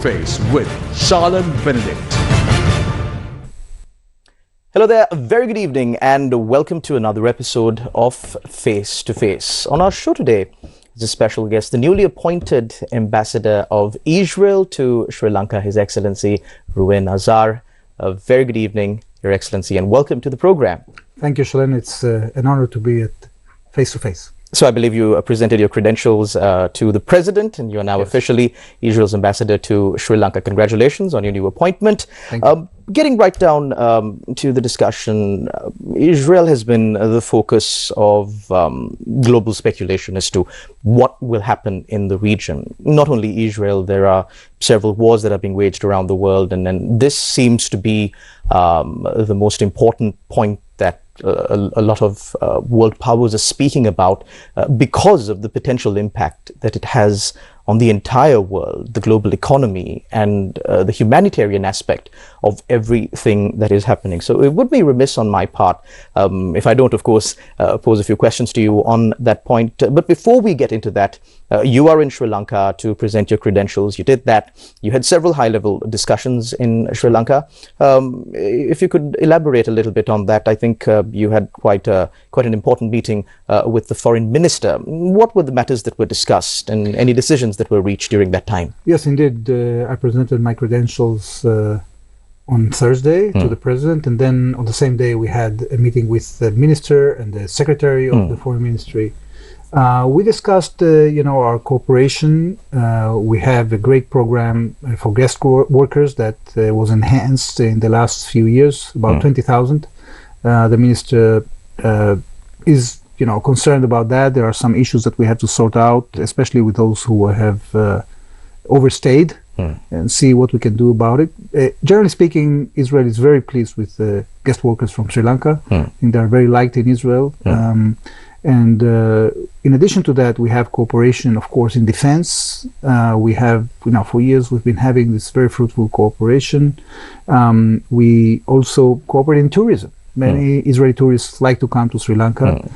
Face with Charlotte Benedict. Hello there, a very good evening and welcome to another episode of Face to Face. On our show today is a special guest, the newly appointed ambassador of Israel to Sri Lanka, His Excellency Reuven Azar. A very good evening, Your Excellency, and welcome to the program. Thank you, Shalene. It's an honor to be at Face to Face. So I believe you presented your credentials to the president, and you are now officially Israel's ambassador to Sri Lanka. Congratulations on your new appointment. Thank you. Getting right down to the discussion, Israel has been the focus of global speculation as to what will happen in the region. Not only Israel, there are several wars that are being waged around the world, and this seems to be the most important point that a lot of world powers are speaking about because of the potential impact that it has on the entire world, the global economy, and the humanitarian aspect of everything that is happening. So it would be remiss on my part if I don't, of course, pose a few questions to you on that point. But before we get into that, you are in Sri Lanka to present your credentials. You did that. You had several high-level discussions in Sri Lanka. If you could elaborate a little bit on that, I think you had quite an important meeting with the foreign minister. What were the matters that were discussed and any decisions that were reached during that time? Yes, indeed. I presented my credentials on Thursday to the president, and then on the same day we had a meeting with the minister and the secretary of the foreign ministry. We discussed, our cooperation. We have a great program for guest workers that was enhanced in the last few years, about 20,000. The minister is, concerned about that. There are some issues that we have to sort out, especially with those who have overstayed, and see what we can do about it. Generally speaking, Israel is very pleased with the guest workers from Sri Lanka. I think they're very liked in Israel. And in addition to that, we have cooperation, of course, in defense. We have, for years we've been having this very fruitful cooperation. We also cooperate in tourism. Many Israeli tourists like to come to Sri Lanka.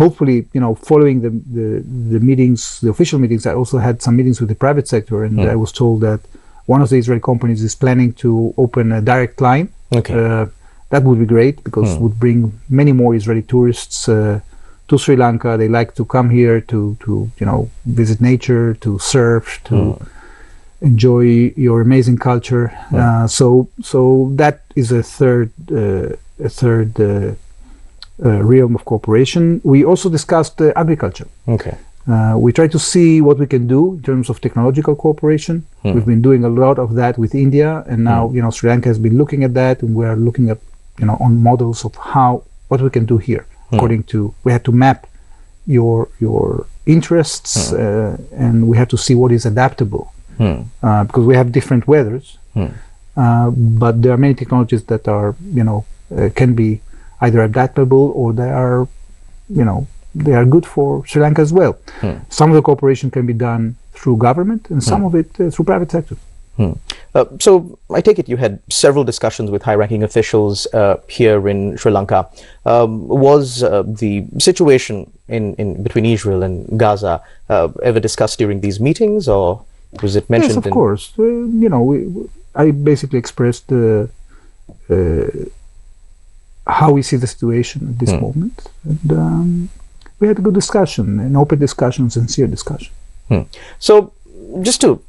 Hopefully, following the meetings, the official meetings, I also had some meetings with the private sector, and I was told that one of the Israeli companies is planning to open a direct line. That would be great because it would bring many more Israeli tourists to Sri Lanka. They like to come here to visit nature, to surf, to enjoy your amazing culture. So that is a third realm of cooperation. We also discussed agriculture. We try to see what we can do in terms of technological cooperation. We've been doing a lot of that with India, and now Sri Lanka has been looking at that, and we are looking at on models of what we can do here. According to, we have to map your interests, and we have to see what is adaptable, because we have different weathers. But there are many technologies that are can be either adaptable or they are good for Sri Lanka as well. Some of the cooperation can be done through government, and some of it through private sector. So I take it you had several discussions with high-ranking officials here in Sri Lanka. Was the situation in between Israel and Gaza ever discussed during these meetings, or was it mentioned? Yes, of course. I basically expressed how we see the situation at this moment, and we had a good discussion, an open discussion, sincere discussion. So just to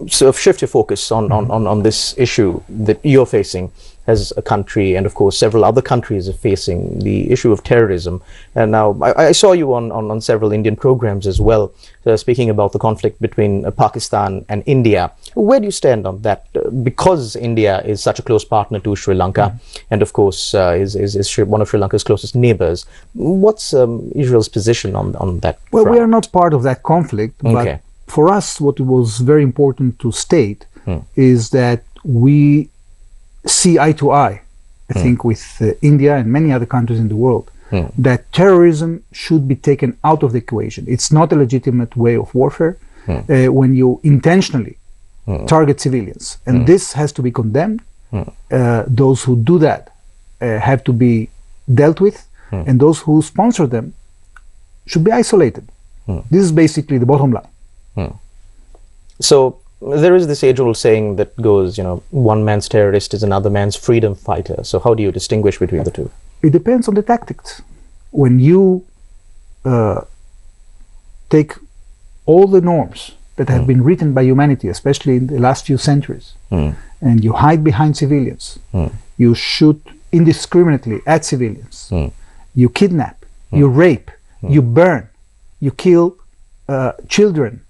sort of shift your focus on this issue that you're facing as a country, and of course several other countries are facing the issue of terrorism. And now I saw you on several Indian programs as well, speaking about the conflict between Pakistan and India. Where do you stand on that? Because India is such a close partner to Sri Lanka, and of course is one of Sri Lanka's closest neighbors. What's Israel's position on that? Well, front? we are not part of that conflict, but for us what was very important to state is that we see eye to eye, I think, with India and many other countries in the world, that terrorism should be taken out of the equation. It's not a legitimate way of warfare when you intentionally target civilians, and this has to be condemned. Those who do that have to be dealt with, and those who sponsor them should be isolated. This is basically the bottom line. So there is this age-old saying that goes, one man's terrorist is another man's freedom fighter. So how do you distinguish between the two? It depends on the tactics. When you take all the norms that have been written by humanity, especially in the last few centuries, and you hide behind civilians, you shoot indiscriminately at civilians, you kidnap, you rape, you burn, you kill children,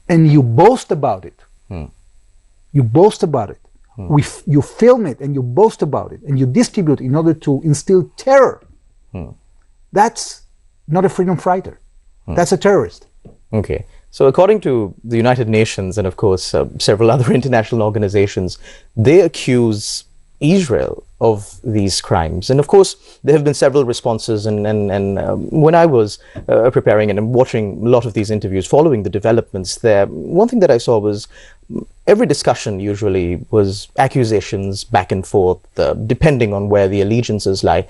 and you boast about it. You boast about it. You film it and you boast about it and you distribute in order to instill terror. That's not a freedom fighter. That's a terrorist. Okay. So according to the United Nations and of course several other international organizations, they accuse Israel of these crimes. And of course, there have been several responses. And when I was preparing and watching a lot of these interviews following the developments there, one thing that I saw was every discussion usually was accusations back and forth, depending on where the allegiances lie.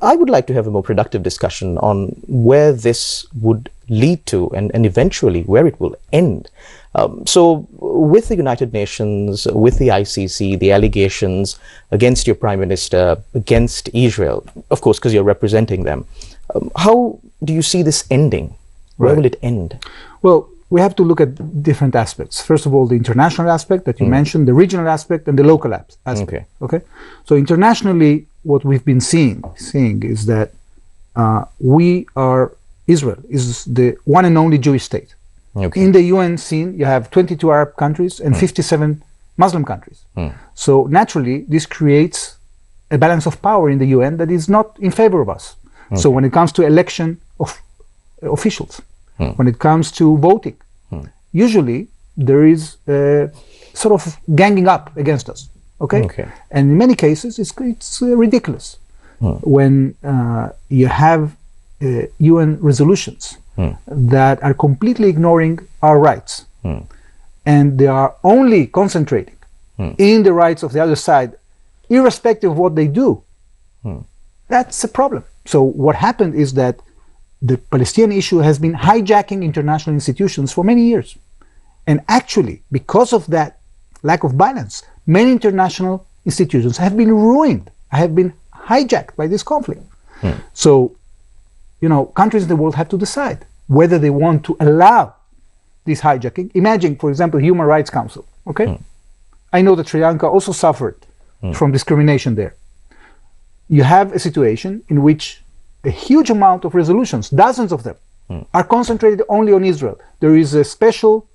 I would like to have a more productive discussion on where this would lead to and eventually where it will end. So with the United Nations, with the ICC, the allegations against your Prime Minister, against Israel, of course, because you're representing them, how do you see this ending? Where will it end? Well, we have to look at different aspects. First of all, the international aspect that you mentioned, the regional aspect, and the local aspect. Okay. So internationally, what we've been seeing is that Israel is the one and only Jewish state. In the UN scene, you have 22 Arab countries and 57 Muslim countries. So naturally, this creates a balance of power in the UN that is not in favor of us. So when it comes to election of officials, when it comes to voting, usually there is a sort of ganging up against us. And in many cases, it's ridiculous when you have UN resolutions that are completely ignoring our rights, and they are only concentrating in the rights of the other side, irrespective of what they do. That's a problem. So what happened is that the Palestinian issue has been hijacking international institutions for many years, and actually, because of that lack of balance, many international institutions have been ruined, have been hijacked by this conflict. So countries in the world have to decide whether they want to allow this hijacking. Imagine, for example, Human Rights Council. I know that Sri Lanka also suffered from discrimination there. You have a situation in which a huge amount of resolutions, dozens of them, are concentrated only on Israel. There is a special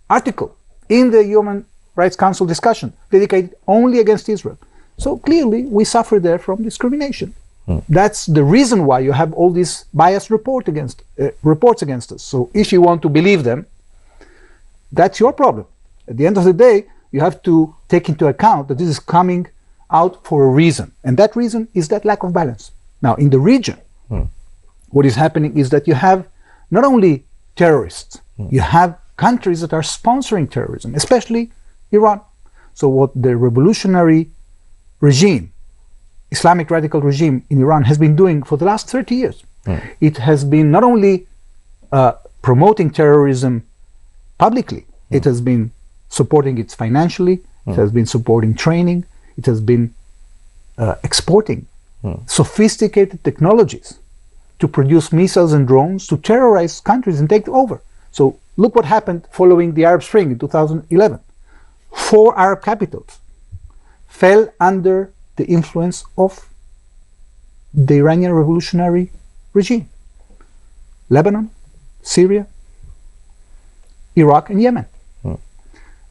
article in the Human Rights Council discussion dedicated only against Israel. So clearly, we suffer there from discrimination. That's the reason why you have all these biased reports against us. So if you want to believe them, that's your problem. At the end of the day, you have to take into account that this is coming out for a reason. And that reason is that lack of balance. Now, in the region, what is happening is that you have not only terrorists, you have countries that are sponsoring terrorism, especially Iran. So what the revolutionary regime, Islamic radical regime in Iran has been doing for the last 30 years. It has been not only promoting terrorism publicly, it has been supporting it financially, it has been supporting training, it has been exporting sophisticated technologies to produce missiles and drones to terrorize countries and take over. So look what happened following the Arab Spring in 2011. 4 Arab capitals fell under the influence of the Iranian revolutionary regime. Lebanon, Syria, Iraq, and Yemen.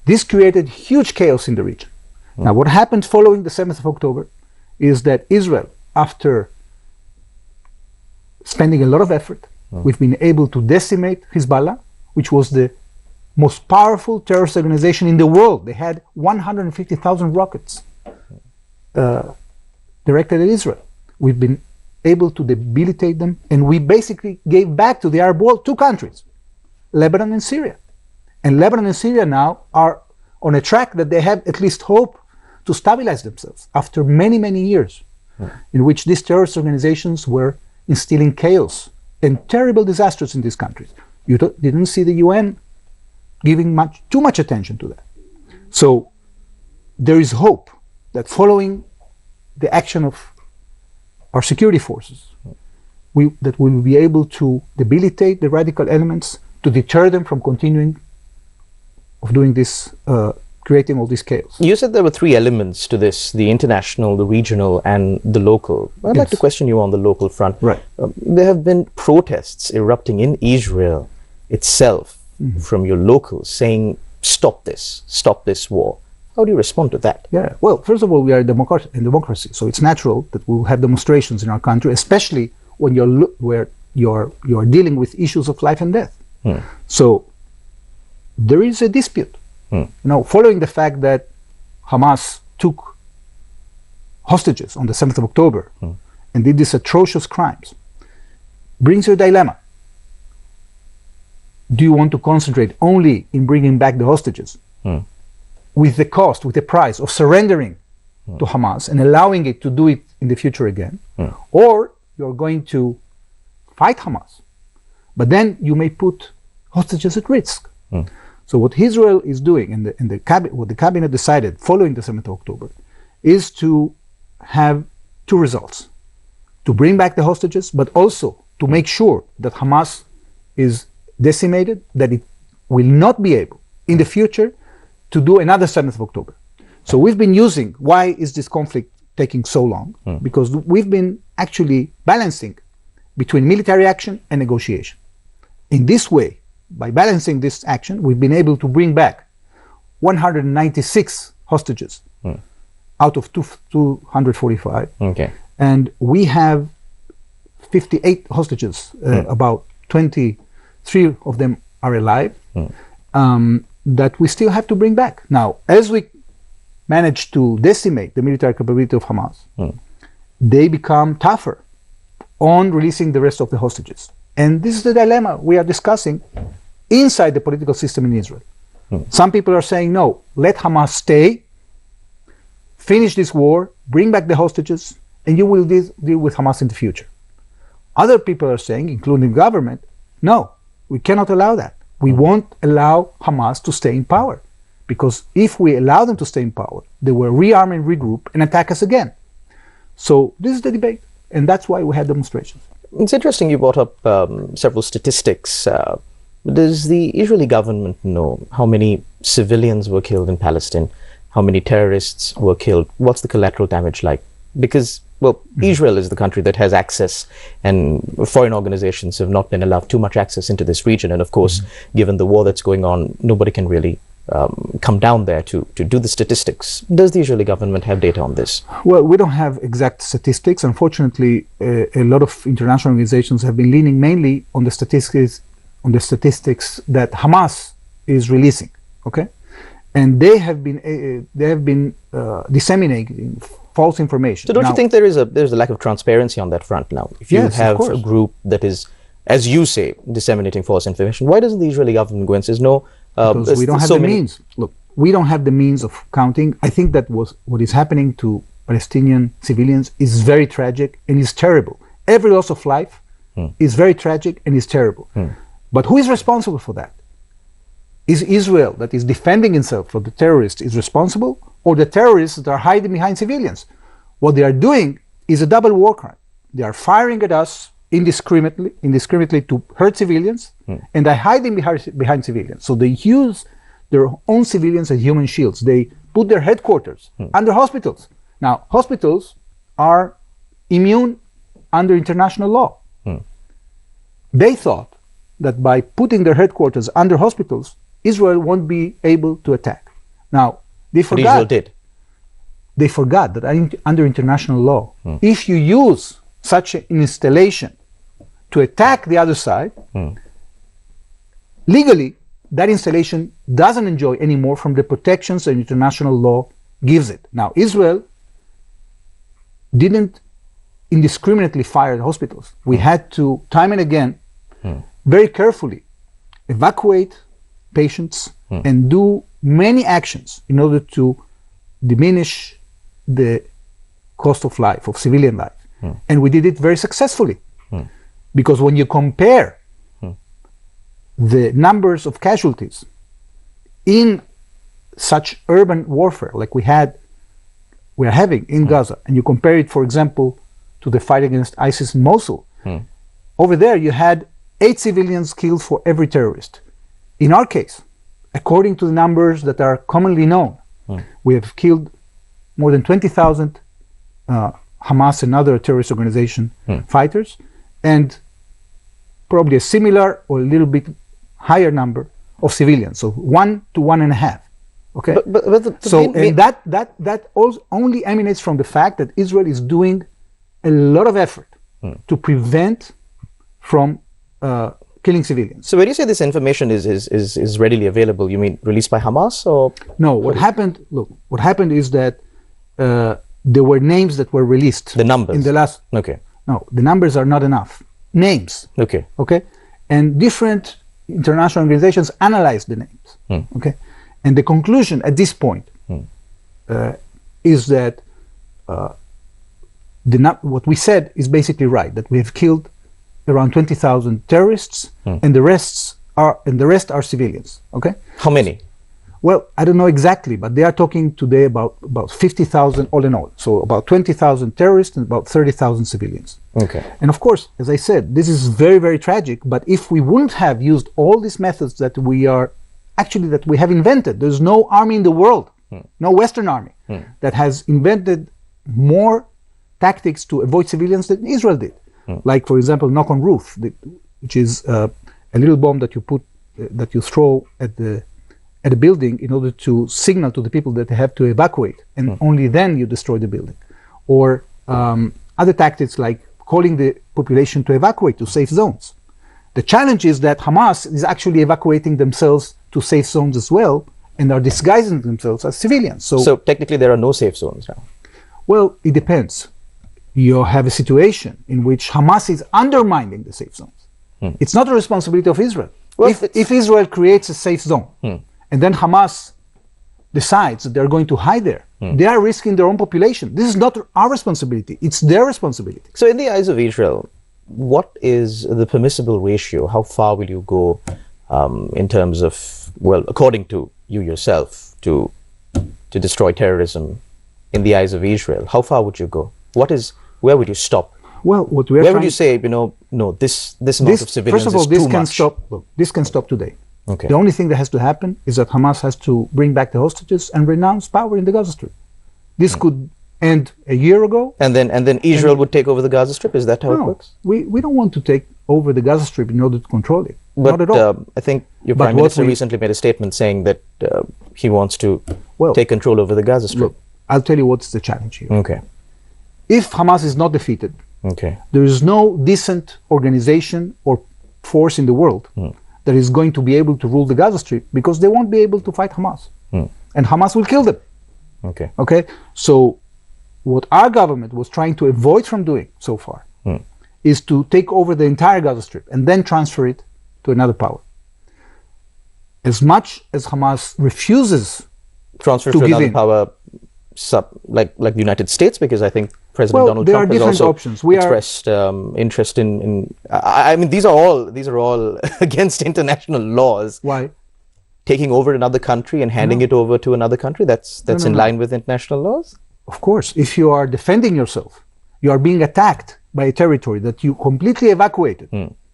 This created huge chaos in the region. Now, what happened following the 7th of October is that Israel, after spending a lot of effort, we've been able to decimate Hezbollah, which was the most powerful terrorist organization in the world. They had 150,000 rockets directed at Israel. We've been able to debilitate them, and we basically gave back to the Arab world 2 countries, Lebanon and Syria. And Lebanon and Syria now are on a track that they have at least hope to stabilize themselves after many, many years in which these terrorist organizations were instilling chaos and terrible disasters in these countries. You didn't see the UN giving too much attention to that. So there is hope that following the action of our security forces, that we will be able to debilitate the radical elements, to deter them from continuing of doing this, creating all this chaos. You said there were three elements to this: the international, the regional, and the local. I'd like to question you on the local front. Right. There have been protests erupting in Israel itself from your locals saying, stop this war. How do you respond to that? Yeah, well, first of all, we are a democracy, so it's natural that we will have demonstrations in our country, especially when you're dealing with issues of life and death. So there is a dispute. Following the fact that Hamas took hostages on the 7th of October and did these atrocious crimes, brings you a dilemma. Do you want to concentrate only in bringing back the hostages with the price of surrendering to Hamas and allowing it to do it in the future again? Or you're going to fight Hamas, but then you may put hostages at risk. So what Israel is doing, and what the cabinet decided following the 7th of October, is to have two results: to bring back the hostages, but also to make sure that Hamas is decimated, that it will not be able in the future to do another 7th of October. So we've been using, why is this conflict taking so long? Because we've been actually balancing between military action and negotiation. In this way, by balancing this action, we've been able to bring back 196 hostages out of 245. Okay. And we have 58 hostages, about 23 of them are alive, that we still have to bring back. Now, as we manage to decimate the military capability of Hamas, they become tougher on releasing the rest of the hostages. And this is the dilemma we are discussing inside the political system in Israel. Some people are saying, no, let Hamas stay, finish this war, bring back the hostages, and you will deal with Hamas in the future. Other people are saying, including the government, no, we cannot allow that. We won't allow Hamas to stay in power, because if we allow them to stay in power, they will rearm and regroup and attack us again. So this is the debate, and that's why we had demonstrations. It's interesting you brought up several statistics. Does the Israeli government know how many civilians were killed in Palestine? How many terrorists were killed? What's the collateral damage like? Because, well, Israel is the country that has access, and foreign organizations have not been allowed too much access into this region. And of course, given the war that's going on, nobody can really come down there to do the statistics. Does the Israeli government have data on this? Well, we don't have exact statistics. Unfortunately, a lot of international organizations have been leaning mainly on the statistics that Hamas is releasing. Okay, and they have been disseminating false information. So don't you think there's a lack of transparency on that front now? If you have a group that is, as you say, disseminating false information, why doesn't the Israeli government go and says no? Because we don't have the means. Look, we don't have the means of counting. I think that what is happening to Palestinian civilians is very tragic and is terrible. Every loss of life is very tragic and is terrible. But who is responsible for that? Is Israel, that is defending itself from the terrorists, is responsible, or the terrorists that are hiding behind civilians? What they are doing is a double war crime. They are firing at us indiscriminately to hurt civilians, and they're hiding behind civilians. So they use their own civilians as human shields. They put their headquarters under hospitals. Now, hospitals are immune under international law. They thought that by putting their headquarters under hospitals, Israel won't be able to attack. Now, they forgot. But Israel did. They forgot that under international law, if you use such an installation to attack the other side, legally, that installation doesn't enjoy any more from the protections that international law gives it. Now, Israel didn't indiscriminately fire the hospitals. We had to, time and again, very carefully evacuate patients and do many actions in order to diminish the cost of life, of civilian life. And we did it very successfully. Because when you compare the numbers of casualties in such urban warfare like we are having in Gaza, and you compare it, for example, to the fight against ISIS in Mosul, over there you had 8 civilians killed for every terrorist. In our case, according to the numbers that are commonly known, we have killed more than 20,000 Hamas and other terrorist organization fighters, and probably a similar or a little bit higher number of civilians, so 1 to 1.5. Okay, that also only emanates from the fact that Israel is doing a lot of effort to prevent from killing civilians. So when you say this information is readily available, you mean released by Hamas, or? No, what happened is that there were names that were released. The numbers? In the last... Okay. No, the numbers are not enough. Names. Okay. Okay? And different international organizations analyzed the names. Okay? And the conclusion at this point is that what we said is basically right, that we have killed around 20,000 terrorists, and the rest are civilians. Okay? How many? Well, I don't know exactly, but they are talking today about 50,000 all in all. So about 20,000 terrorists and about 30,000 civilians. Okay. And of course, as I said, this is very, very tragic. But if we wouldn't have used all these methods that we have invented, there's no army in the world, no Western army, that has invented more tactics to avoid civilians than Israel did. Like, for example, knock on roof, which is a little bomb that you throw at a building in order to signal to the people that they have to evacuate, and only then you destroy the building. Or other tactics like calling the population to evacuate to safe zones. The challenge is that Hamas is actually evacuating themselves to safe zones as well, and are disguising themselves as civilians. So technically there are no safe zones now? Well, it depends. You have a situation in which Hamas is undermining the safe zones. It's not the responsibility of Israel. Well, if Israel creates a safe zone, and then Hamas decides that they're going to hide there, they are risking their own population. This is not our responsibility, it's their responsibility. So in the eyes of Israel, what is the permissible ratio? How far will you go in terms of, well, according to you yourself, to destroy terrorism in the eyes of Israel? How far would you go? Where would you stop? Well, where would you say, no, this amount of civilians first of all, is this too can much? stop. Look, this can stop today. Okay. The only thing that has to happen is that Hamas has to bring back the hostages and renounce power in the Gaza Strip. This could end a year ago. And then Israel would take over the Gaza Strip? Is that how it works? We don't want to take over the Gaza Strip in order to control it. But not at all. I think your Prime Minister recently made a statement saying that he wants to take control over the Gaza Strip. Look, I'll tell you what's the challenge here. Okay. If Hamas is not defeated, there is no decent organization or force in the world that is going to be able to rule the Gaza Strip, because they won't be able to fight Hamas. And Hamas will kill them. Okay? So what our government was trying to avoid from doing so far is to take over the entire Gaza Strip and then transfer it to another power. As much as Hamas refuses transfer to to give another in, power, like the United States, because I think President Donald there are Trump has different also options. expressed interest in. I mean, these are all against international laws. Why? Taking over another country and handing it over to another country, that's in line with international laws? Of course. If you are defending yourself, you are being attacked by a territory that you completely evacuated,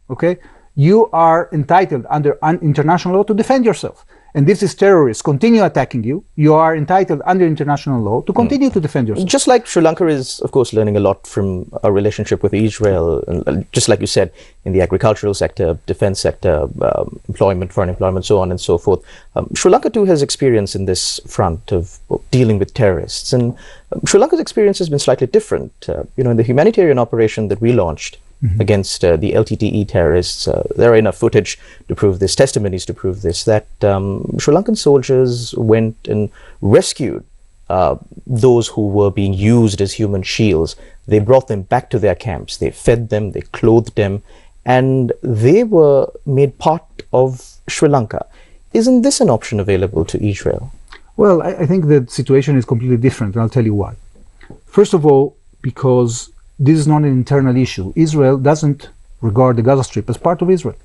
okay? You are entitled under international law to defend yourself. And if these terrorists continue attacking you, you are entitled under international law to continue to defend yourself. Just like Sri Lanka is, of course, learning a lot from our relationship with Israel, and just like you said, in the agricultural sector, defense sector, employment, foreign employment, so on and so forth. Sri Lanka too has experience in this front of dealing with terrorists. And Sri Lanka's experience has been slightly different. In the humanitarian operation that we launched against the LTTE terrorists, there are enough footage to prove this, testimonies to prove this, that Sri Lankan soldiers went and rescued those who were being used as human shields. They brought them back to their camps, they fed them, they clothed them, and they were made part of Sri Lanka. Isn't this an option available to Israel? Well, I think the situation is completely different, and I'll tell you why. First of all, because this is not an internal issue. Israel doesn't regard the Gaza Strip as part of Israel.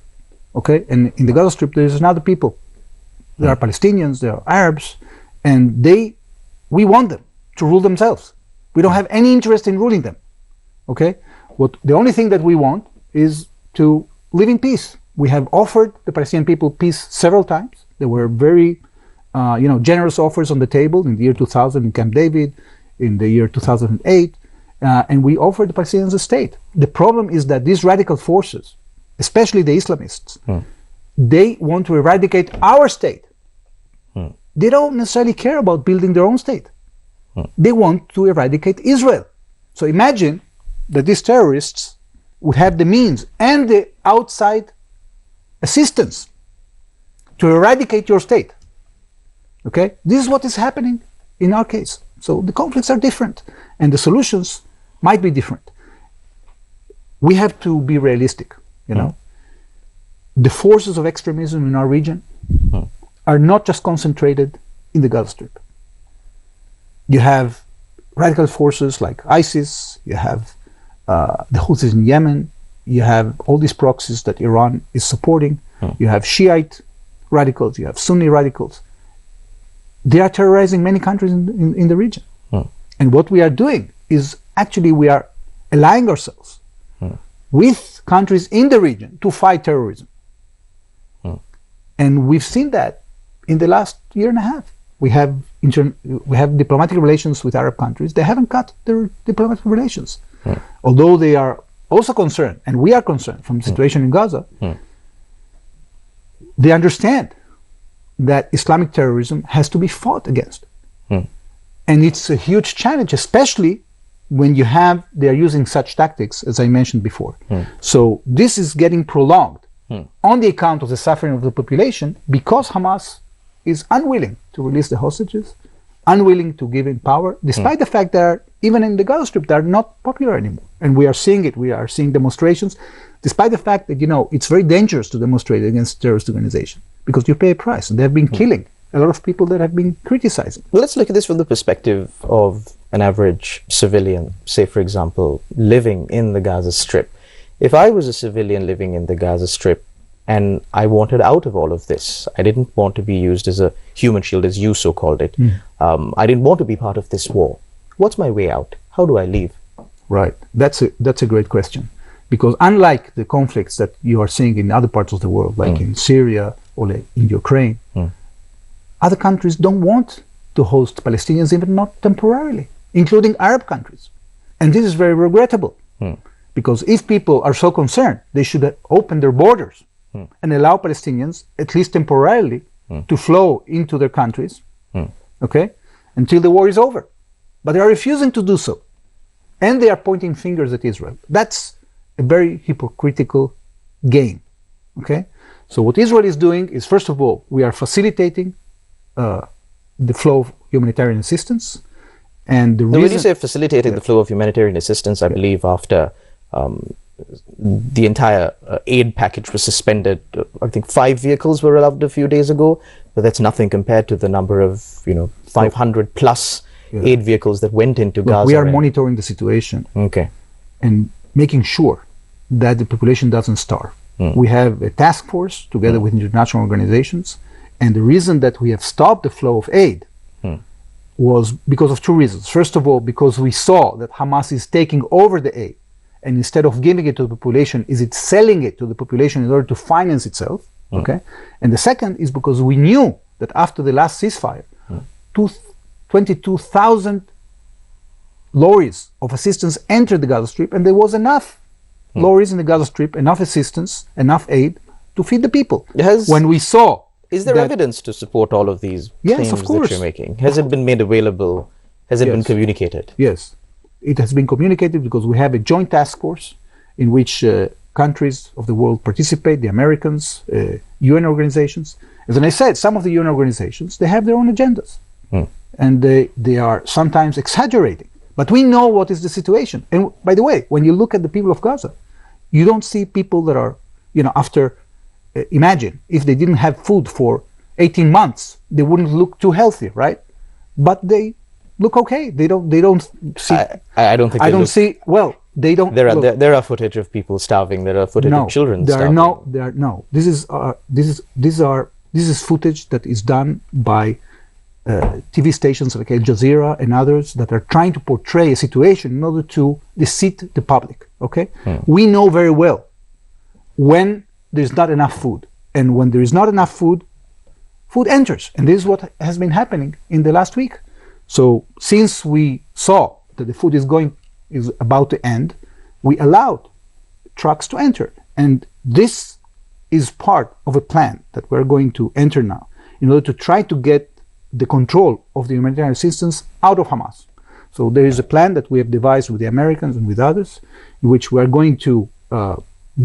Okay? And in the Gaza Strip, there is another people. There are Palestinians, there are Arabs, and we want them to rule themselves. We don't have any interest in ruling them. Okay? The only thing that we want is to live in peace. We have offered the Palestinian people peace several times. There were very generous offers on the table in the year 2000 in Camp David, in the year 2008, and we offered the Palestinians a state. The problem is that these radical forces, especially the Islamists, they want to eradicate our state. They don't necessarily care about building their own state. They want to eradicate Israel. So imagine that these terrorists would have the means and the outside assistance to eradicate your state. Okay? This is what is happening in our case. So the conflicts are different and the solutions might be different. We have to be realistic, you know. The forces of extremism in our region are not just concentrated in the Gaza Strip. You have radical forces like ISIS, you have the Houthis in Yemen, you have all these proxies that Iran is supporting, you have Shiite radicals, you have Sunni radicals. They are terrorizing many countries in the region. And what we are doing is actually we are allying ourselves with countries in the region to fight terrorism. And we've seen that in the last year and a half. We have diplomatic relations with Arab countries. They haven't cut their diplomatic relations. Although they are also concerned, and we are concerned from the situation in Gaza, they understand that Islamic terrorism has to be fought against. And it's a huge challenge, especially when they are using such tactics, as I mentioned before. So this is getting prolonged on the account of the suffering of the population because Hamas is unwilling to release the hostages, unwilling to give in power, despite the fact that even in the Gaza Strip, they're not popular anymore. And we are seeing it. We are seeing demonstrations, despite the fact that, it's very dangerous to demonstrate against terrorist organization because you pay a price. And they have been killing a lot of people that have been criticizing. Well, let's look at this from the perspective of an average civilian, say, for example, living in the Gaza Strip. If I was a civilian living in the Gaza Strip and I wanted out of all of this, I didn't want to be used as a human shield, as you so called it. I didn't want to be part of this war. What's my way out? How do I leave? Right. That's a great question. Because unlike the conflicts that you are seeing in other parts of the world, like in Syria or like in Ukraine, other countries don't want to host Palestinians, even not temporarily, including Arab countries. And this is very regrettable. Because if people are so concerned, they should open their borders and allow Palestinians, at least temporarily, to flow into their countries, okay, until the war is over. But they are refusing to do so. And they are pointing fingers at Israel. That's a very hypocritical game, okay? So what Israel is doing is, first of all, we are facilitating the flow of humanitarian assistance. And the reason... When you say facilitating the flow of humanitarian assistance, I believe after the entire aid package was suspended, I think 5 vehicles were allowed a few days ago, but that's nothing compared to the number of 500 plus aid vehicles that went into Gaza. We are monitoring the situation and making sure that the population doesn't starve. We have a task force together with international organizations, and the reason that we have stopped the flow of aid was because of 2 reasons. First of all, because we saw that Hamas is taking over the aid, and instead of giving it to the population, is it selling it to the population in order to finance itself, okay? And the second is because we knew that after the last ceasefire, 22,000 lorries of assistance entered the Gaza Strip, and there was enough lorries in the Gaza Strip, enough assistance, enough aid to feed the people. When we saw... Is there evidence to support all of these claims that you're making? Has it been made available? Has it been communicated? Yes. It has been communicated because we have a joint task force in which countries of the world participate, the Americans, UN organizations. As I said, some of the UN organizations, they have their own agendas. And they are sometimes exaggerating. But we know what is the situation. And by the way, when you look at the people of Gaza, you don't see people that are, after, imagine, if they didn't have food for 18 months, they wouldn't look too healthy, right? But they look okay. They don't see. I don't think. I don't see. Well, they don't. There are footage of people starving. There are footage of children starving. This This is footage that is done by TV stations like Al Jazeera and others that are trying to portray a situation in order to deceive the public. Okay, we know very well when there's not enough food, and when there is not enough food, food enters, and this is what has been happening in the last week. So since we saw that the food is about to end, we allowed trucks to enter, and this is part of a plan that we're going to enter now in order to try to get the control of the humanitarian assistance out of Hamas. So there is a plan that we have devised with the Americans and with others, in which we are going to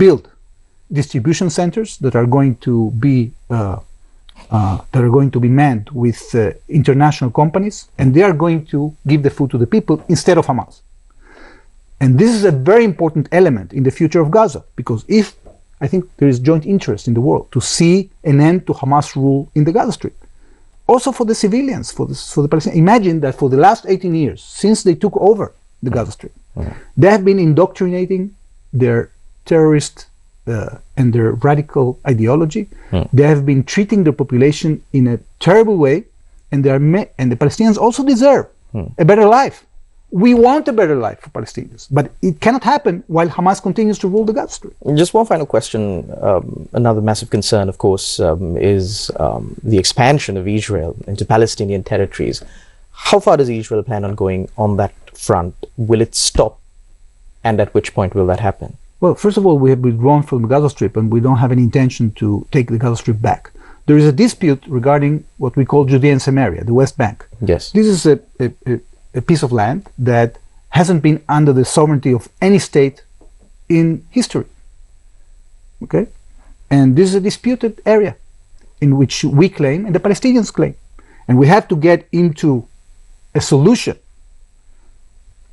build distribution centers that are going to be manned with international companies, and they are going to give the food to the people instead of Hamas. And this is a very important element in the future of Gaza, because I think there is joint interest in the world to see an end to Hamas rule in the Gaza Strip. Also for the civilians, for the Palestinians. Imagine that for the last 18 years, since they took over the Gaza Strip, they have been indoctrinating their terrorist and their radical ideology. They have been treating the population in a terrible way, and and the Palestinians also deserve a better life. We want a better life for Palestinians, but it cannot happen while Hamas continues to rule the Gaza Strip. Just one final question. Another massive concern, of course, is the expansion of Israel into Palestinian territories. How far does Israel plan on going on that front? Will it stop? And at which point will that happen? Well, first of all, we have withdrawn from the Gaza Strip, and we don't have any intention to take the Gaza Strip back. There is a dispute regarding what we call Judea and Samaria, the West Bank. Yes. This is a piece of land that hasn't been under the sovereignty of any state in history. Okay? And this is a disputed area in which we claim and the Palestinians claim. And we have to get into a solution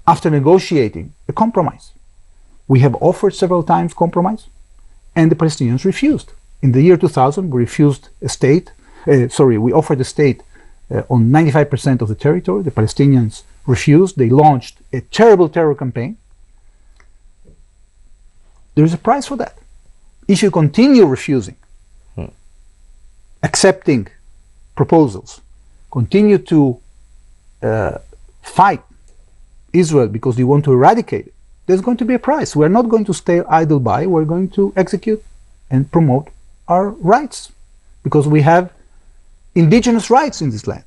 after negotiating a compromise. We have offered several times compromise, and the Palestinians refused. In the year 2000, we refused we offered a state on 95% of the territory. The Palestinians refused. They launched a terrible terror campaign. There is a price for that. If you continue refusing, accepting proposals, continue to fight Israel because you want to eradicate it, there's going to be a price. We're not going to stay idle by. We're going to execute and promote our rights, because we have indigenous rights in this land.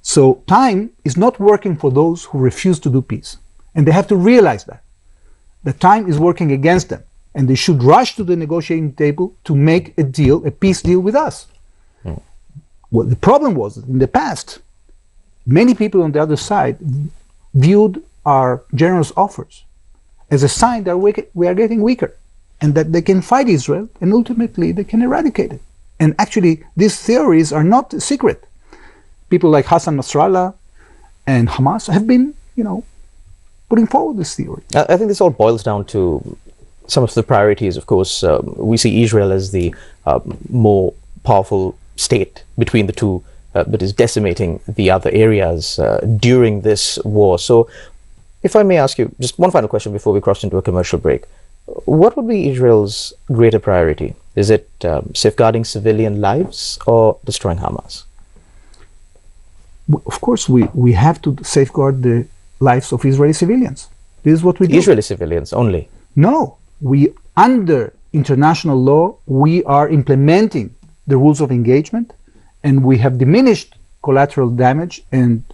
So time is not working for those who refuse to do peace. And they have to realize that. The time is working against them. And they should rush to the negotiating table to make a deal, a peace deal with us. Well, the problem was that in the past, many people on the other side viewed our generous offers as a sign that we are getting weaker, and that they can fight Israel, and ultimately they can eradicate it. And actually, these theories are not secret. People like Hassan Nasrallah and Hamas have been, putting forward this theory. I think this all boils down to some of the priorities. Of course, we see Israel as the more powerful state between the two, but is decimating the other areas during this war. So, if I may ask you just one final question before we cross into a commercial break. What would be Israel's greater priority? Is it safeguarding civilian lives or destroying Hamas? Of course, we have to safeguard the lives of Israeli civilians. This is what we do. Israeli civilians only? No. Under international law, we are implementing the rules of engagement, and we have diminished collateral damage and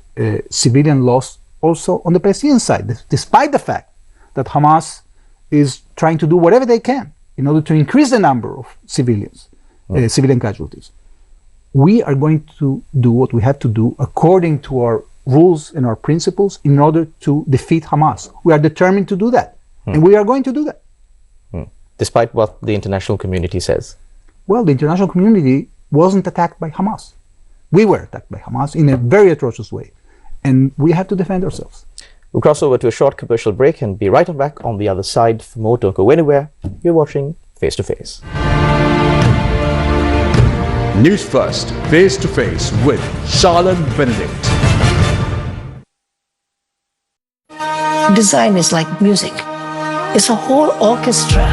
civilian loss also on the Palestinian side, despite the fact that Hamas is trying to do whatever they can in order to increase the number of civilians, civilian casualties. We are going to do what we have to do according to our rules and our principles in order to defeat Hamas. We are determined to do that, and we are going to do that. Despite what the international community says? Well, the international community wasn't attacked by Hamas. We were attacked by Hamas in a very atrocious way, and we have to defend ourselves. We'll cross over to a short commercial break and be right on back on the other side. For more, don't go anywhere. You're watching Face to Face. Newsfirst, Face to Face with Shalom Benedict. Design is like music. It's a whole orchestra.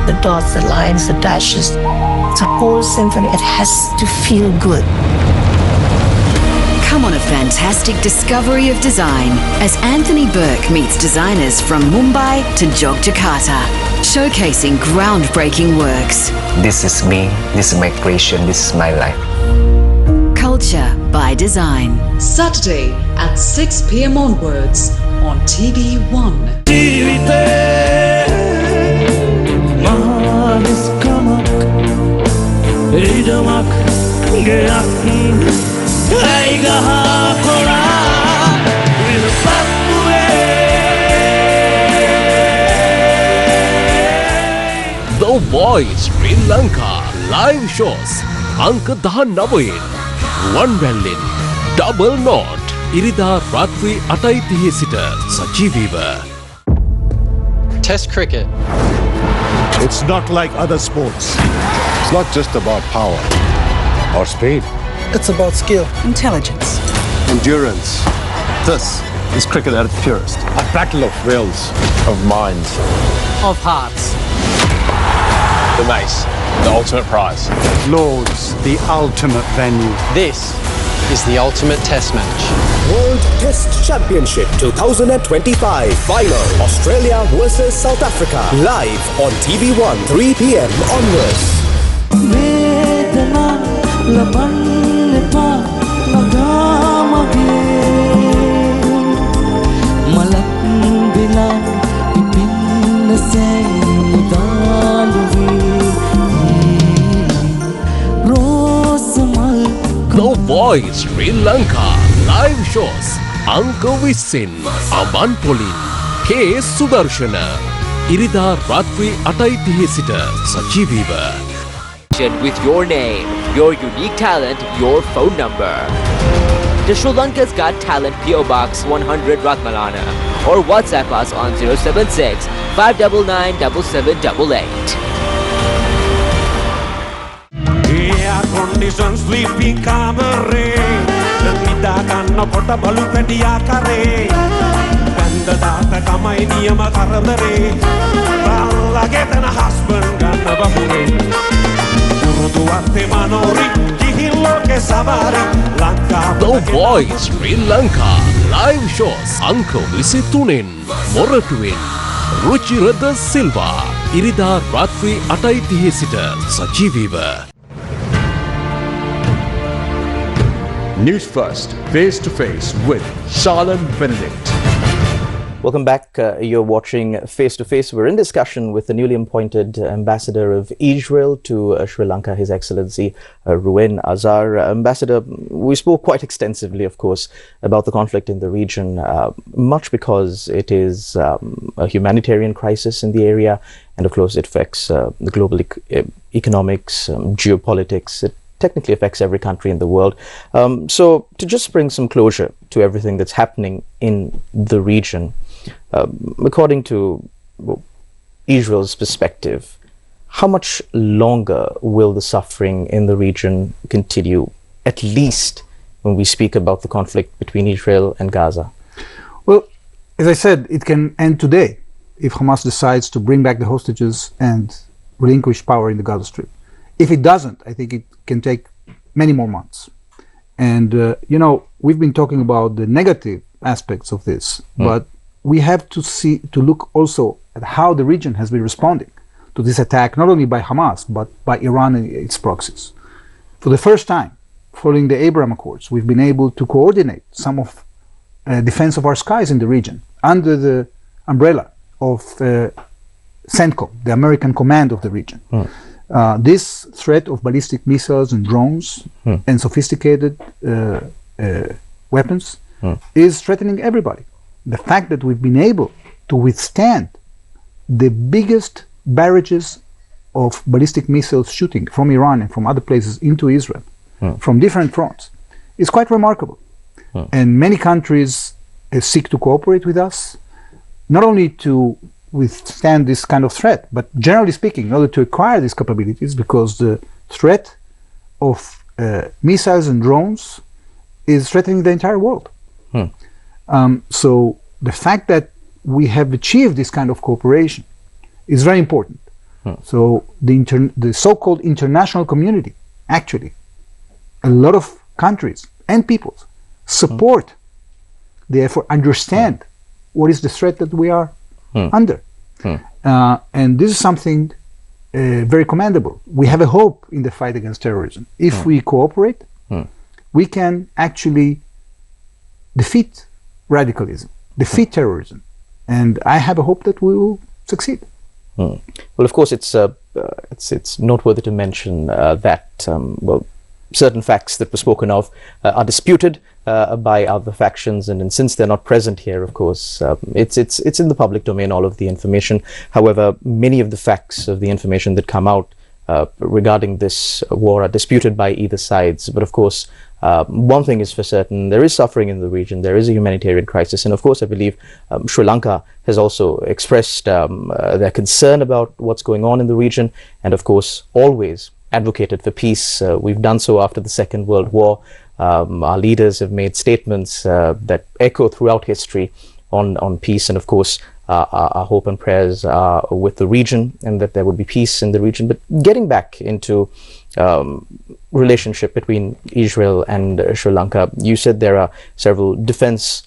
The dots, the lines, the dashes, It's a whole symphony. It has to feel good. Come on a fantastic discovery of design as Anthony Burke meets designers from Mumbai to Yogyakarta, showcasing groundbreaking works. This is me, this is my creation, this is my life. Culture by Design. Saturday at 6 p.m. onwards on TV1. The Voice Sri Lanka live shows අංක 19 රුවන්වැල්ලෙන් Double Note ඉරිදා රාත්‍රී 8:30 සිට සජීවීව. Test cricket. It's not like other sports. It's not just about power or speed. It's about skill, Intelligence. Endurance. This is cricket at its purest. A battle of wills. Of minds. Of hearts. The mace, the ultimate prize. Lords, the ultimate venue. This is the ultimate test match. World Test Championship 2025 Final. Australia versus South Africa. Live on TV1 3 p.m. onwards. The Voice Sri Lanka live shows අංක 20 අමන් පොලින් K Sudarshana ඉරිදා රාත්‍රී 8:30 සිට සජීවීව. With your name, your unique talent, your phone number. The Sri Lanka's Got Talent PO Box 100 Ratmalana or WhatsApp us on 076 599 7788. Condition sleeping camera nida kanna pota balu pediya kare ganda data kamai niyama karadare balla getana husband ganna bahure urudu arte manori kihillo ke savari lanka. The Voice Sri Lanka live shows අංක 23 මොරටුවෙන් රුචිරද සිල්වා ඉරිදා රාත්‍රී 8:30 සිට සජීවීව. Newsfirst, face to face with Shalan Benedict. Welcome back. You're watching Face to Face. We're in discussion with the newly appointed ambassador of Israel to Sri Lanka, His Excellency Reuven Azar. Ambassador, we spoke quite extensively, of course, about the conflict in the region, much because it is a humanitarian crisis in the area, and of course it affects the global economics, geopolitics. It technically affects every country in the world. So to just bring some closure to everything that's happening in the region, according to Israel's perspective, how much longer will the suffering in the region continue, at least when we speak about the conflict between Israel and Gaza? Well, as I said, it can end today if Hamas decides to bring back the hostages and relinquish power in the Gaza Strip. If it doesn't, I think it can take many more months. And, we've been talking about the negative aspects of this, but we have to look also at how the region has been responding to this attack, not only by Hamas, but by Iran and its proxies. For the first time, following the Abraham Accords, we've been able to coordinate some of defense of our skies in the region under the umbrella of CENTCOM, the American command of the region. This threat of ballistic missiles and drones and sophisticated weapons is threatening everybody. The fact that we've been able to withstand the biggest barrages of ballistic missiles shooting from Iran and from other places into Israel from different fronts is quite remarkable. And many countries seek to cooperate with us, not only to withstand this kind of threat, but generally speaking, in order to acquire these capabilities, because the threat of missiles and drones is threatening the entire world. So the fact that we have achieved this kind of cooperation is very important. So the so-called international community, actually, a lot of countries and peoples support the effort, understand what is the threat that we are under. And this is something very commendable. We have a hope in the fight against terrorism. If we cooperate, we can actually defeat radicalism, defeat terrorism. And I have a hope that we will succeed. Well, of course, it's noteworthy to mention that certain facts that were spoken of are disputed by other factions, and since they're not present here, of course, it's in the public domain, all of the information. However, many of the facts of the information that come out regarding this war are disputed by either sides. But of course, one thing is for certain: there is suffering in the region. There is a humanitarian crisis, and of course, I believe Sri Lanka has also expressed their concern about what's going on in the region, and of course, always advocated for peace. We've done so after the Second World War. Our leaders have made statements that echo throughout history on peace, and of course, our hope and prayers are with the region, and that there would be peace in the region. But getting back into relationship between Israel and Sri Lanka, you said there are several defense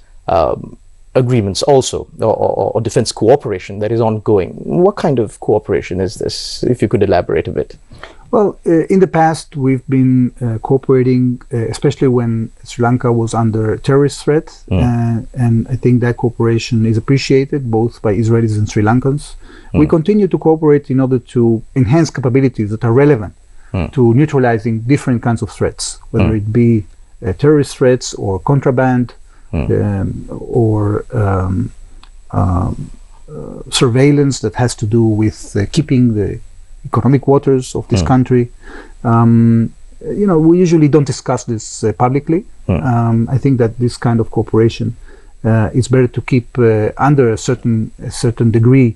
agreements also, or defense cooperation that is ongoing. What kind of cooperation is this, if you could elaborate a bit? Well, in the past, we've been cooperating, especially when Sri Lanka was under terrorist threat, and I think that cooperation is appreciated both by Israelis and Sri Lankans. We continue to cooperate in order to enhance capabilities that are relevant to neutralizing different kinds of threats, whether it be terrorist threats or contraband, or surveillance that has to do with keeping the economic waters of this country. We usually don't discuss this publicly. I think that this kind of cooperation is better to keep under a certain degree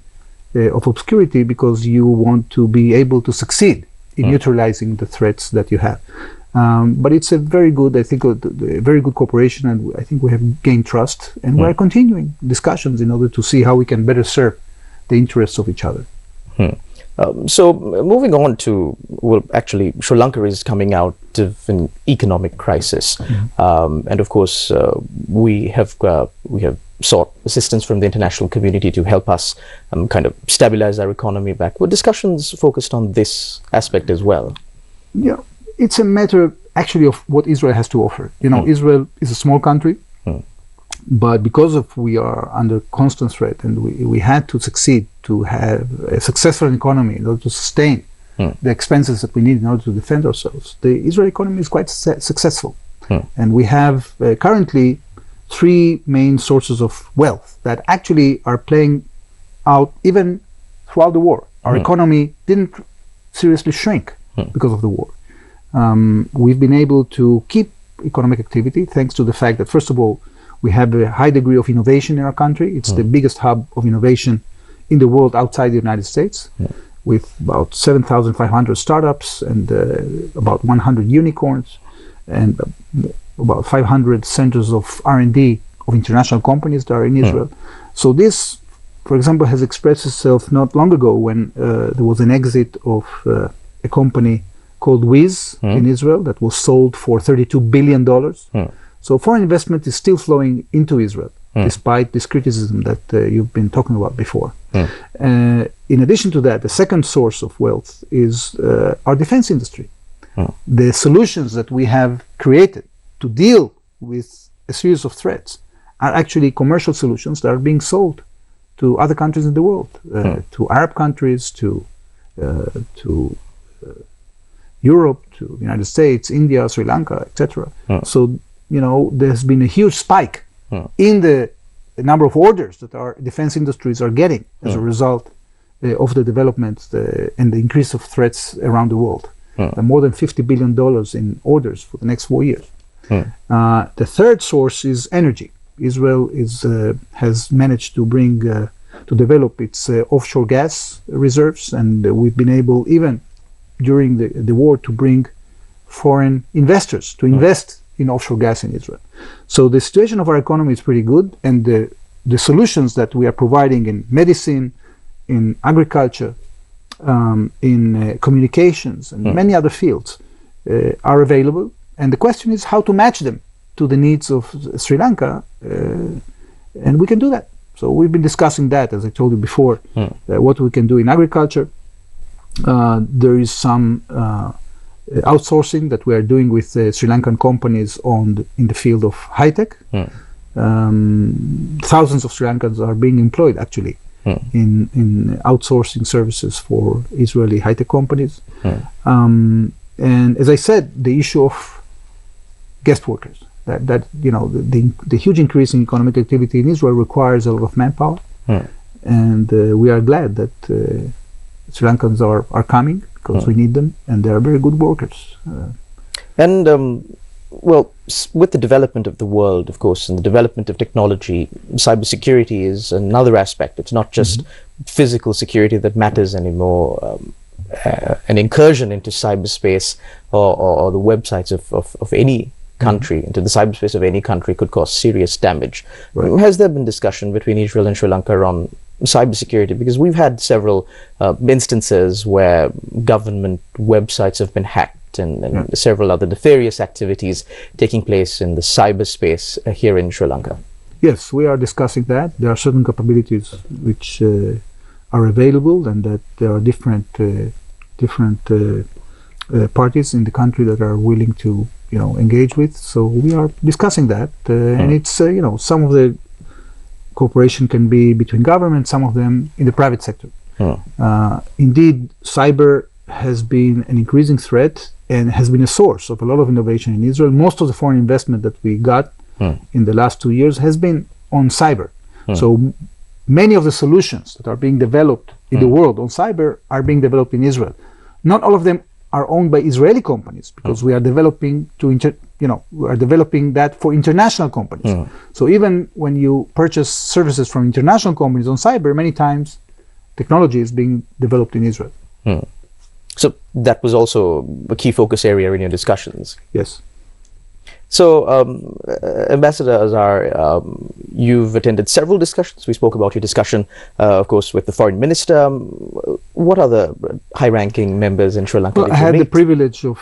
of obscurity, because you want to be able to succeed in neutralizing the threats that you have. But it's a very good, I think, a very good cooperation, and I think we have gained trust, and we're continuing discussions in order to see how we can better serve the interests of each other. So moving on to, well, actually, Sri Lanka is coming out of an economic crisis, and of course, we have sought assistance from the international community to help us kind of stabilize our economy back. Were discussions focused on this aspect as well? Yeah, it's a matter actually of what Israel has to offer. Israel is a small country, but because of we are under constant threat, and we had to succeed to have a successful economy in order to sustain the expenses that we need in order to defend ourselves. The Israeli economy is quite successful, and we have currently three main sources of wealth that actually are playing out even throughout the war. Our economy didn't seriously shrink because of the war. We've been able to keep economic activity thanks to the fact that, first of all, we have a high degree of innovation in our country. It's the biggest hub of innovation in the world outside the United States, with about 7,500 startups and about 100 unicorns, and about 500 centers of R&D of international companies that are in Israel. So this, for example, has expressed itself not long ago when there was an exit of a company called Wiz in Israel that was sold for $32 billion. So foreign investment is still flowing into Israel, despite this criticism that you've been talking about before. In addition to that, the second source of wealth is our defense industry. The solutions that we have created to deal with a series of threats are actually commercial solutions that are being sold to other countries in the world, to Arab countries, to Europe, to the United States, India, Sri Lanka, etc. So there's been a huge spike in the number of orders that our defense industries are getting as a result of the development and the increase of threats around the world. More than $50 billion in orders for the next 4 years. The third source is energy. Israel has managed to develop its offshore gas reserves, and we've been able, even during the war, to bring foreign investors to invest in offshore gas in Israel. So the situation of our economy is pretty good, and the solutions that we are providing in medicine, in agriculture, in communications and many other fields are available. And the question is how to match them to the needs of Sri Lanka, and we can do that. So we've been discussing that, as I told you before, what we can do in agriculture. There is some outsourcing that we are doing with Sri Lankan companies in the field of high-tech. Thousands of Sri Lankans are being employed, actually, in outsourcing services for Israeli high-tech companies. And as I said, the issue of guest workers, that the huge increase in economic activity in Israel requires a lot of manpower, and we are glad that Sri Lankans are coming because we need them, and they are very good workers. Well, with the development of the world, of course, and the development of technology, cybersecurity is another aspect. It's not just physical security that matters anymore. An incursion into cyberspace or the websites of any country, into the cyberspace of any country, could cause serious damage. Right. Has there been discussion between Israel and Sri Lanka on cybersecurity? Because we've had several instances where government websites have been hacked, and several other nefarious activities taking place in the cyberspace here in Sri Lanka. Yes, we are discussing that. There are certain capabilities which are available, and that there are different parties in the country that are willing to engage with. So we are discussing that, and it's some of the cooperation can be between governments, some of them in the private sector. Indeed, cyber has been an increasing threat and has been a source of a lot of innovation in Israel. Most of the foreign investment that we got in the last 2 years has been on cyber. So many of the solutions that are being developed in the world on cyber are being developed in Israel. Not all of them are owned by Israeli companies, because we are developing that for international companies. So even when you purchase services from international companies on cyber, many times technology is being developed in Israel. So that was also a key focus area in your discussions. Yes. So, Ambassador Azar, you've attended several discussions. We spoke about your discussion, of course, with the foreign minister. What other high-ranking members in Sri Lanka? Well, I had the privilege of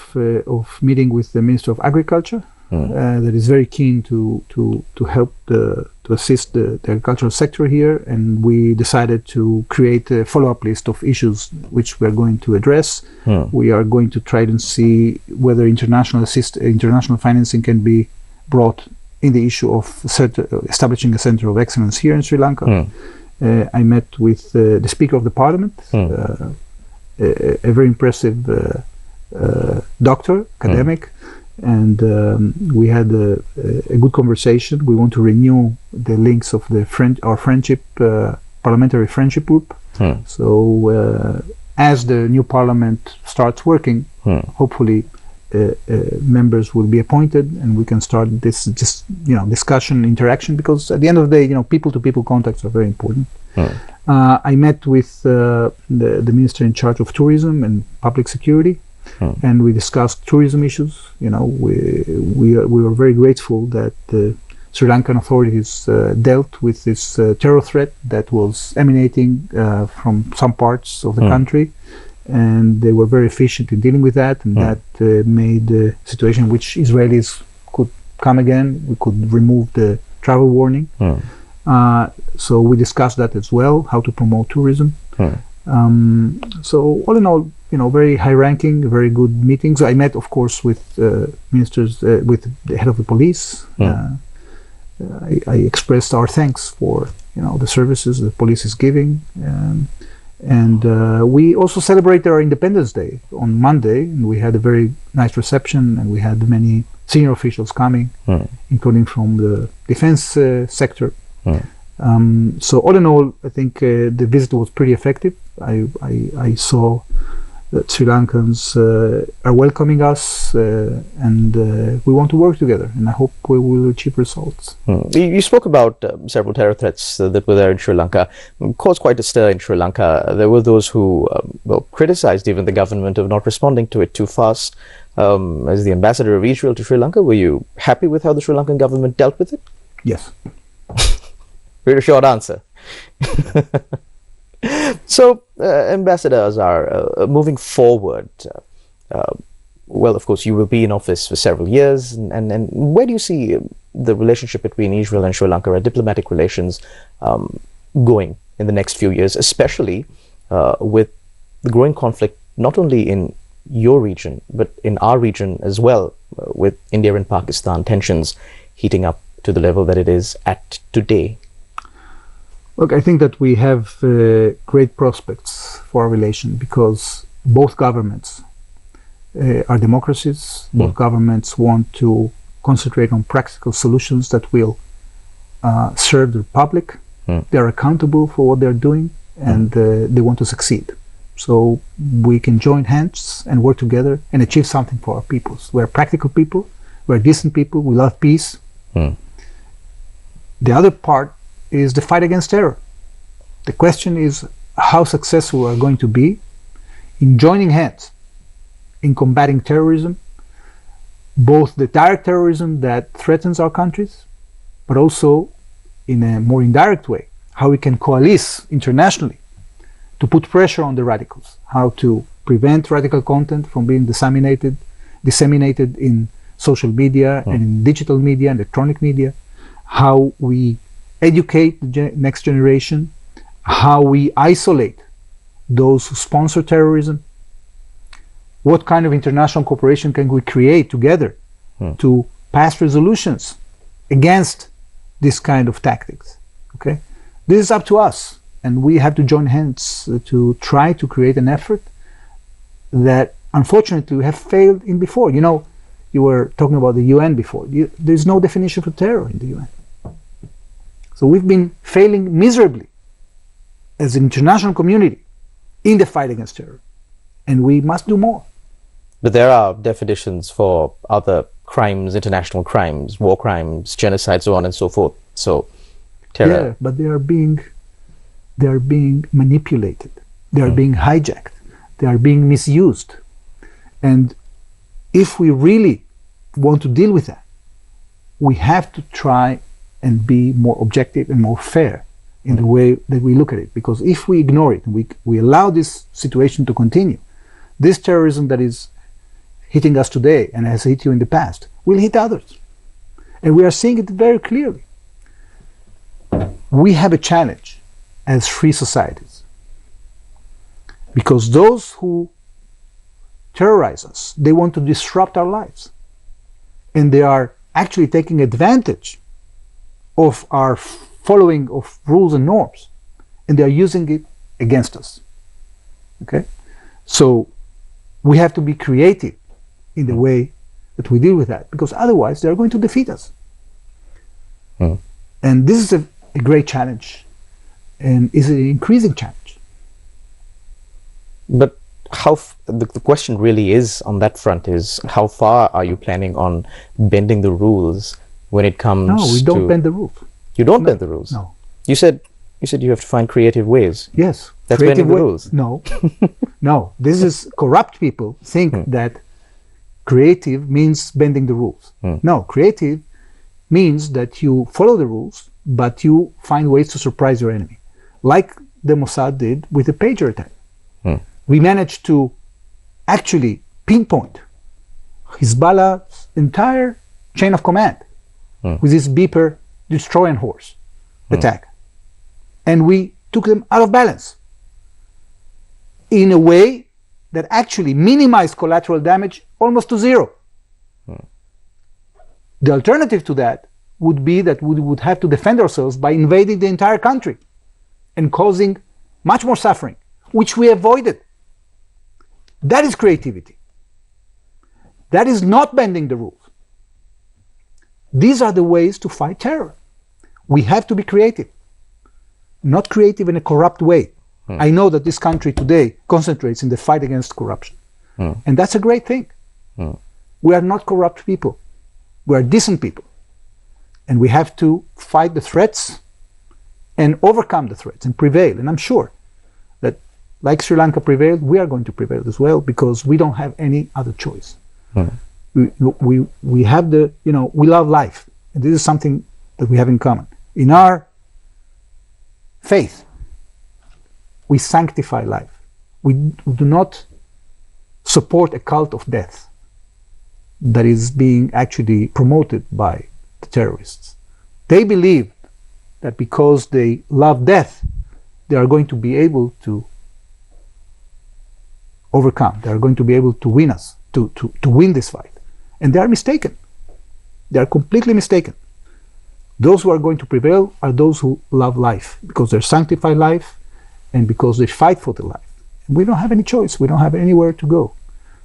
meeting with the Minister of Agriculture, that is very keen to help to assist the agricultural sector here, and we decided to create a follow-up list of issues which we are going to address. We are going to try and see whether international financing can be brought in the issue of establishing a center of excellence here in Sri Lanka. I met with the Speaker of the Parliament, a very impressive doctor, academic, and we had a good conversation. We want to renew the links of our friendship, parliamentary friendship group. So as the new parliament starts working, hopefully members will be appointed, and we can start this discussion, interaction, because at the end of the day, people-to-people contacts are very important. I met with the minister in charge of tourism and public security, and we discussed tourism issues. We were very grateful that the Sri Lankan authorities dealt with this terror threat that was emanating from some parts of the country, and they were very efficient in dealing with that, and that made the situation in which Israelis could come again. We could remove the travel warning. So we discussed that as well, how to promote tourism. So all in all, very high-ranking, very good meetings. I met, of course, with ministers, with the head of the police. I expressed our thanks for the services the police is giving, and we also celebrated our Independence Day on Monday, and we had a very nice reception, and we had many senior officials coming, including from the defense sector. So all in all, I think the visit was pretty effective. I saw that Sri Lankans are welcoming us, and we want to work together, and I hope we will achieve results. You spoke about several terror threats that were there in Sri Lanka, caused quite a stir in Sri Lanka. There were those who criticized even the government of not responding to it too fast. As the ambassador of Israel to Sri Lanka, were you happy with how the Sri Lankan government dealt with it? Yes. Very short answer. So, Ambassador Azar, moving forward, well, of course, you will be in office for several years, and where do you see the relationship between Israel and Sri Lanka, or diplomatic relations, going in the next few years, especially with the growing conflict not only in your region, but in our region as well, with India and Pakistan tensions heating up to the level that it is at today? Look, I think that we have great prospects for our relation because both governments are democracies. Both governments want to concentrate on practical solutions that will serve the public. They are accountable for what they're doing, and they want to succeed. So we can join hands and work together and achieve something for our peoples. We're practical people. We're decent people. We love peace. The other part is the fight against terror. The question is how successful we are going to be in joining hands in combating terrorism, both the direct terrorism that threatens our countries, but also in a more indirect way, how we can coalesce internationally to put pressure on the radicals, how to prevent radical content from being disseminated in social media and in digital media, electronic media, how we educate the next generation, how we isolate those who sponsor terrorism, what kind of international cooperation can we create together to pass resolutions against this kind of tactics. Okay, this is up to us, and we have to join hands to try to create an effort that unfortunately we have failed in before. You know, you were talking about the UN before. There's no definition for terror in the UN. So we've been failing miserably as an international community in the fight against terror, and we must do more. But there are definitions for other crimes, international crimes, war crimes, genocide, so on and so forth. So, terror. Yeah, but they are being manipulated. They are being hijacked. They are being misused. And if we really want to deal with that, we have to try and be more objective and more fair in the way that we look at it. Because if we ignore it, we allow this situation to continue, this terrorism that is hitting us today and has hit you in the past will hit others. And we are seeing it very clearly. We have a challenge as free societies, because those who terrorize us, they want to disrupt our lives, and they are actually taking advantage of our following of rules and norms, and they are using it against us. Okay, so we have to be creative in the way that we deal with that, because otherwise they are going to defeat us. And this is a great challenge, and is an increasing challenge. But the question really is on that front is, how far are you planning on bending the rules when it comes to... No, we don't bend the rules. You don't bend the rules? No. You said you have to find creative ways. Yes. That's bending the rules. No. No. This is corrupt people think that creative means bending the rules. No, creative means that you follow the rules, but you find ways to surprise your enemy. Like the Mossad did with the pager attack. We managed to actually pinpoint Hezbollah's entire chain of command with this beeper destroy and horse attack. And we took them out of balance in a way that actually minimized collateral damage almost to zero. The alternative to that would be that we would have to defend ourselves by invading the entire country and causing much more suffering, which we avoided. That is creativity. That is not bending the rules. These are the ways to fight terror. We have to be creative, not creative in a corrupt way. I know that this country today concentrates in the fight against corruption, and that's a great thing. We are not corrupt people. We are decent people, and we have to fight the threats and overcome the threats and prevail. And I'm sure that, like Sri Lanka prevailed, we are going to prevail as well, because we don't have any other choice. We have the, we love life, and this is something that we have in common. In our faith, we sanctify life. We do not support a cult of death that is being actually promoted by the terrorists. They believe that because they love death, they are going to be able to overcome. They are going to be able to win us, to win this fight. And they are mistaken. They are completely mistaken. Those who are going to prevail are those who love life, because they sanctify life and because they fight for the life. And we don't have any choice. We don't have anywhere to go.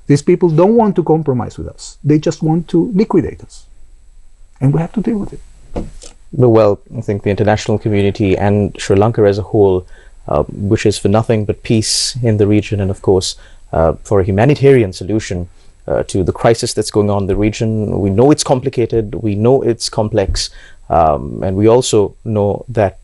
These people don't want to compromise with us. They just want to liquidate us. And we have to deal with it. Well, I think the international community and Sri Lanka as a whole wishes for nothing but peace in the region, and of course for a humanitarian solution to the crisis that's going on in the region. We know it's complicated, we know it's complex, and we also know that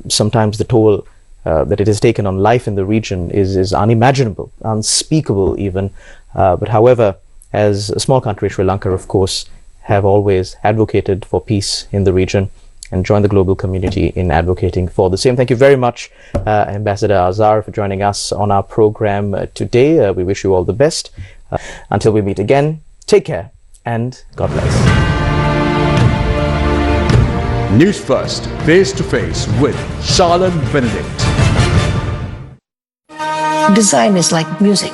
sometimes the toll that it has taken on life in the region is unimaginable, unspeakable even. But however, as a small country, Sri Lanka, of course, have always advocated for peace in the region and join the global community in advocating for the same. Thank you very much, Ambassador Azar, for joining us on our program today. We wish you all the best. Until we meet again, take care and God bless. Newsfirst, face to face with Shalan Benedict. Design is like music.